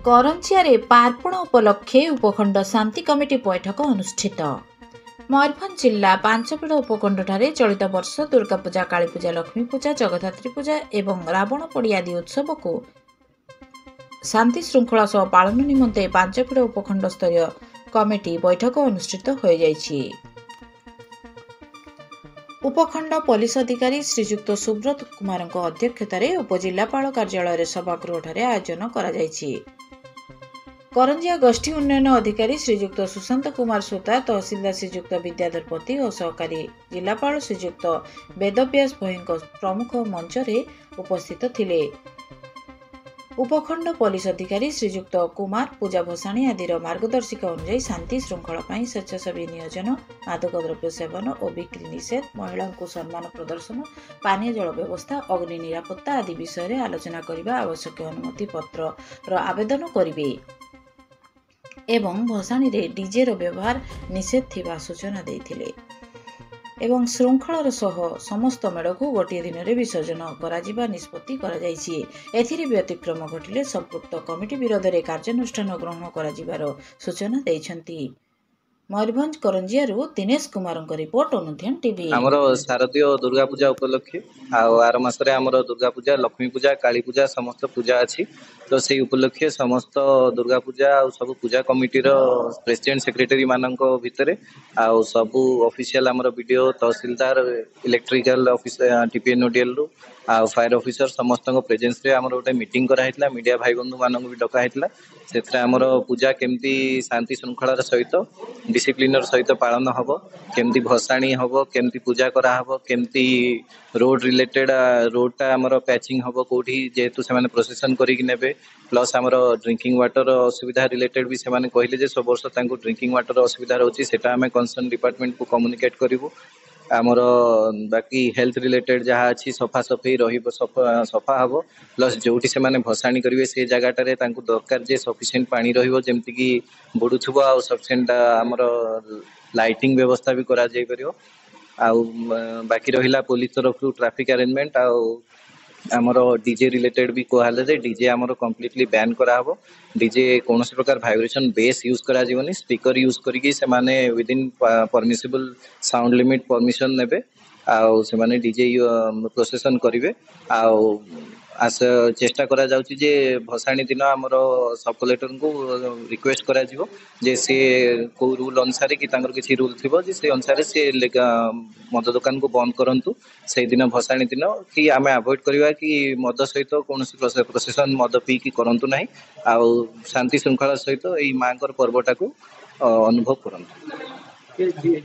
करंजिया पार्पण उपलक्षे उपखंड शांति कमिटी बैठक अनुष्ठित। मयूरभंज जिला पांचपीड़ उपखंड ठारे चलित वर्ष दुर्गा पूजा, काली पूजा, लक्ष्मी पूजा, जगद्धात्री पूजा एवं रावण पोड़ी आदि उत्सव को शांति श्रृंखला सह पालन निमंते पांचपीड़ उपखंड स्तरीय कमिटी बैठक अनुष्ठित हो जाइछि। उपखंड पुलिस अधिकारी श्रीजुक्त सुब्रत कुमार अध्यक्षतार उपजिलापाल कार्यालय सभागृह आयोजन करा जाइछि। करंजिया गोष्ठी उन्नयन अधिकारी श्रीजुक्त सुशांत कुमार सूता, तहसीलदार श्रीजुक्त विद्याधर पति और सहकारी जिलापाल श्रीजुक्त वेदव्यास भई प्रमुख मंच रे उपस्थित थिले। उपखंड पुलिस अधिकारी श्रीजुक्त कुमार पूजा भसाणी आदि मार्गदर्शिका अनुसार शांति श्रृंखला स्वेच्छासेवी नियोजन, मादक द्रव्य सेवन और बिक्री निषेध, महिला को सम्मान प्रदर्शन, पानीय जल व्यवस्था, अग्नि निरापत्ता आदि विषय में आलोचना करने आवश्यक अनुमति पत्र आवेदन करेंगे एवं भसाणी रे डीजे रो व्यवहार निषेध थिबा सूचना देथिले एवं श्रृंखलार सह समस्त मेढ़ को गोटे दिन में विसर्जन करा निष्पत्ति करा जाइछि। एथिरे व्यतिक्रम घटिले संपुक्त कमिटी विरोध में कार्यानुष्ठान ग्रहण करा सूचना दैछन्ति। Mayurbhanj Karanjia Dinesh Kumar report Anudhyan TV. आमर शारदीय दुर्गा पूजा उपलक्षे आर मासरे आमर दुर्गा पूजा, लक्ष्मी पूजा, काली पूजा समस्त पूजा अच्छी। तो से उपलक्षे समस्त दुर्गा पूजा और सब पूजा कमिटी प्रेसिडेंट सेक्रेटरी मानक भितर आउ सबू ऑफिशियल आमर वीडियो, तहसीलदार, इलेक्ट्रिकल ऑफिस, टीपीएनओडीएल रु आउ फायर ऑफिसर समस्त प्रेजेंस रे आमर गोटे मीटिंग कराइला। मीडिया भाई बंधु मानक भी डकाइला। से आमर पूजा केमती शांति श्रृंखलार सहित डिसिप्लिनर सहित पालन हम, केमती भसाणी हम, केमती पूजा करा हबो, केमती रोड रिलेटेड रोडटा आमर पैचिंग हम, कोठी जेहेतु से प्रोसेसन करिक नेबे, प्लस आमर ड्रिंकिंग वाटर असुविधा रिलेटेड भी से कहले जे सब वर्ष तांको ड्रिंकिंग वाटर असुविधा रहउची, सेटा आमे कंसर्न डिपार्टमेंट को कम्युनिकेट करिवु। आमर बाकी हेल्थ रिलेटेड जहाँ अच्छी सफा सफाई रहिबो, सफा हबो, प्लस जोठी से माने भसाणी करिवे से जगाटारे तांको दरकार जे सफिशिएंट पानी रहिबो, जेमति कि बुडुथुबो आ सफिशिएंट आमर लाइटिंग व्यवस्था भी करा जाई परियो। आउ बाकी रहिला पुलिस तरफ ट्रैफिक अरेंजमेंट आउ आमर डीजे रिलेटेड भी कहले जे डीजे आमर कंप्लीटली बैन करा हबो। डीजे कौन प्रकार वाइब्रेशन बेस यूज करा जीवनी, स्पीकर यूज करिकी से माने with in permissible sound limit permission नेबे आउ से माने डीजे प्रोसेसन करिवे। आउ आस चेष्टा करा जाउची जे भसाणी दिन आमर सब कलेक्टर को रिक्वेस्ट करा जीवो जे से को रूल अनुसार कि तांकर किछि रूल थिबो जे से अनुसार से मद दुकान को बंद करंतु से दिन भसाणी दिन, कि आमे अवॉइड करबा कि मद सहित कोनोसी प्रोसेसन मद पी कि करंतु नाही आउ शांति श्रृंखला सहित एई मांकर पर्वटा को अनुभव करंतु।